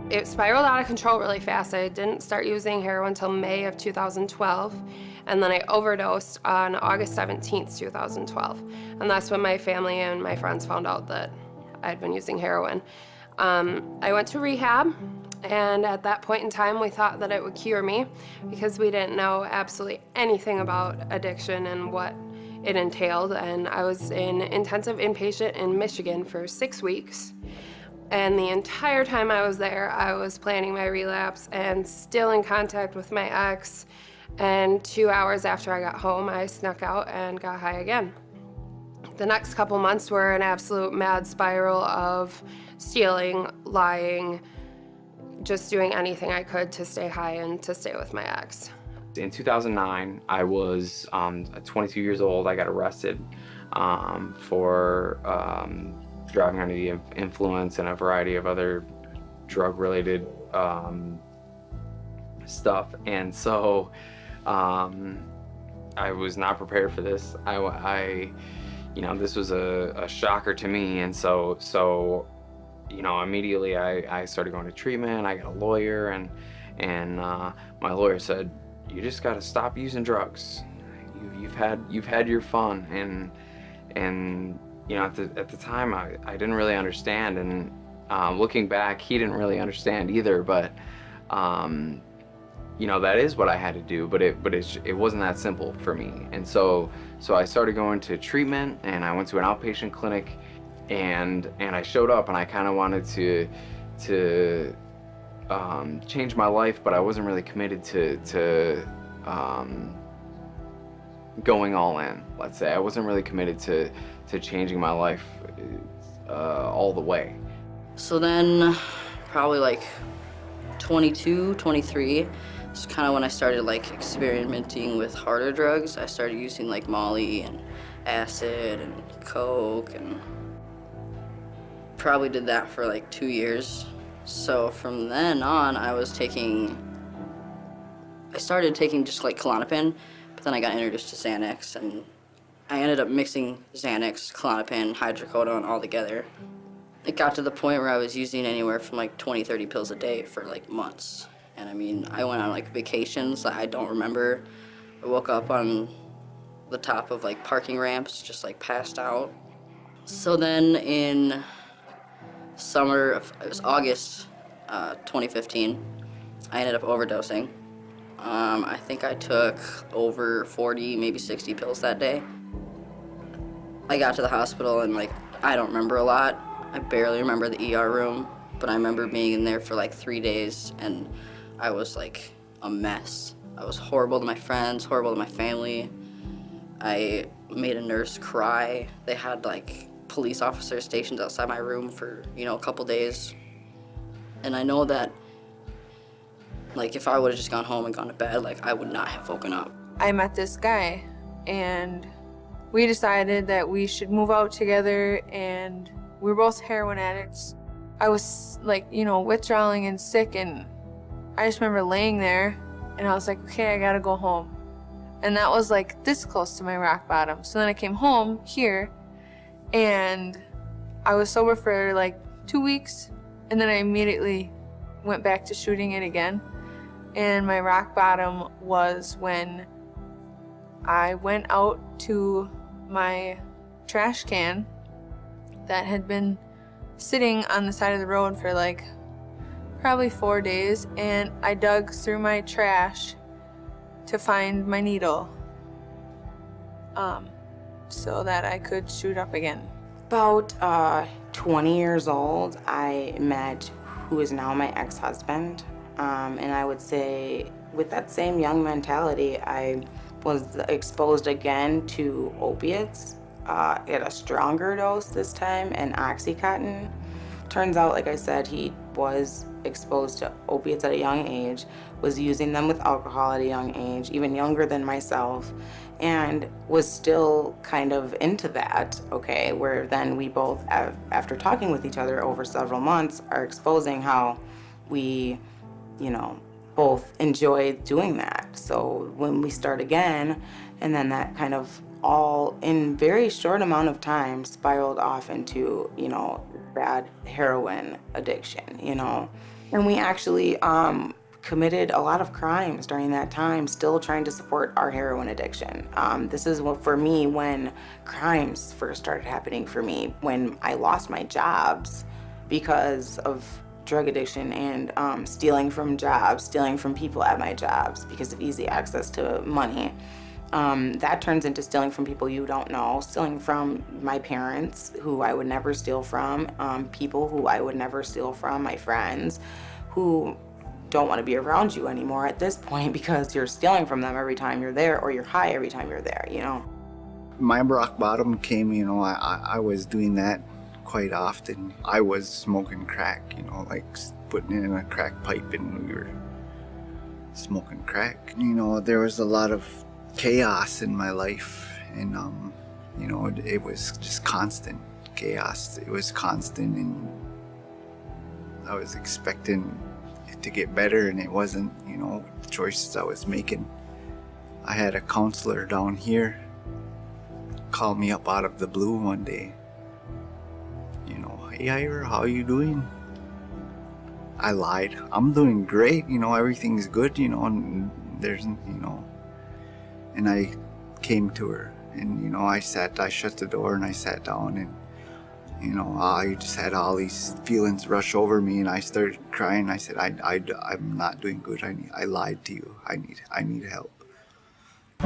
It spiraled out of control really fast. I didn't start using heroin until May of 2012, and then I overdosed on August 17th, 2012. And that's when my family and my friends found out that I'd been using heroin. I went to rehab, and at that point in time, we thought that it would cure me because we didn't know absolutely anything about addiction and what it entailed. And I was in intensive inpatient in Michigan for 6 weeks. And the entire time I was there, I was planning my relapse and still in contact with my ex. And 2 hours after I got home, I snuck out and got high again. The next couple months were an absolute mad spiral of stealing, lying, just doing anything I could to stay high and to stay with my ex. In 2009, I was 22 years old. I got arrested for driving under the influence and a variety of other drug-related stuff. And so I was not prepared for this. This was a shocker to me. And so immediately I started going to treatment. I got a lawyer, and my lawyer said, "You just got to stop using drugs. You've had your fun." And at the time, I didn't really understand, and looking back, he didn't really understand either. But that is what I had to do. But it wasn't that simple for me. And so I started going to treatment, and I went to an outpatient clinic, and I showed up, and I kind of wanted to change my life, but I wasn't really committed to going all in. Let's say I wasn't really committed to changing my life all the way. So then probably like 22, 23 is kind of when I started like experimenting with harder drugs. I started using like Molly and acid and Coke, and probably did that for like 2 years. So from then on, I started taking just like Klonopin, but then I got introduced to Xanax, and I ended up mixing Xanax, Klonopin, hydrocodone all together. It got to the point where I was using anywhere from like 20, 30 pills a day for like months. And I mean, I went on like vacations that I don't remember. I woke up on the top of like parking ramps, just like passed out. So then in it was August 2015, I ended up overdosing. I think I took over 40, maybe 60 pills that day. I got to the hospital, and like, I don't remember a lot. I barely remember the ER room, but I remember being in there for like 3 days, and I was like a mess. I was horrible to my friends, horrible to my family. I made a nurse cry. They had like police officers stationed outside my room for, a couple days. And I know that like if I would have just gone home and gone to bed, like I would not have woken up. I met this guy, and we decided that we should move out together, and we were both heroin addicts. I was like, withdrawing and sick, and I just remember laying there, and I was like, okay, I gotta go home. And that was like this close to my rock bottom. So then I came home here, and I was sober for like 2 weeks, and then I immediately went back to shooting it again. And my rock bottom was when I went out to my trash can that had been sitting on the side of the road for like probably 4 days, and I dug through my trash to find my needle so that I could shoot up again. About 20 years old, I met who is now my ex-husband. And I would say with that same young mentality, I was exposed again to opiates at a stronger dose this time, and Oxycontin. Turns out, like I said, he was exposed to opiates at a young age, was using them with alcohol at a young age, even younger than myself, and was still kind of into that, okay, where then we both, after talking with each other over several months, are exposing how we both enjoy doing that. So when we start again, and then that kind of all in very short amount of time spiraled off into, bad heroin addiction, And we actually committed a lot of crimes during that time, still trying to support our heroin addiction. This is what, for me, when crimes first started happening for me, when I lost my jobs because of drug addiction and stealing from jobs, stealing from people at my jobs because of easy access to money. That turns into stealing from people you don't know, stealing from my parents, who I would never steal from, people who I would never steal from, my friends, who don't want to be around you anymore at this point because you're stealing from them every time you're there, or you're high every time you're there, you know? My rock bottom came, I was doing that quite often. I was smoking crack, like putting in a crack pipe and we were smoking crack. There was a lot of chaos in my life and, it was just constant chaos. It was constant and I was expecting it to get better and it wasn't, the choices I was making. I had a counselor down here call me up out of the blue one day. Hey Ira, how you doing? I lied. I'm doing great, everything's good, and there's, and I came to her and, I shut the door and I sat down and, I just had all these feelings rush over me and I started crying. I said, I'm not doing good. I lied to you. I need help.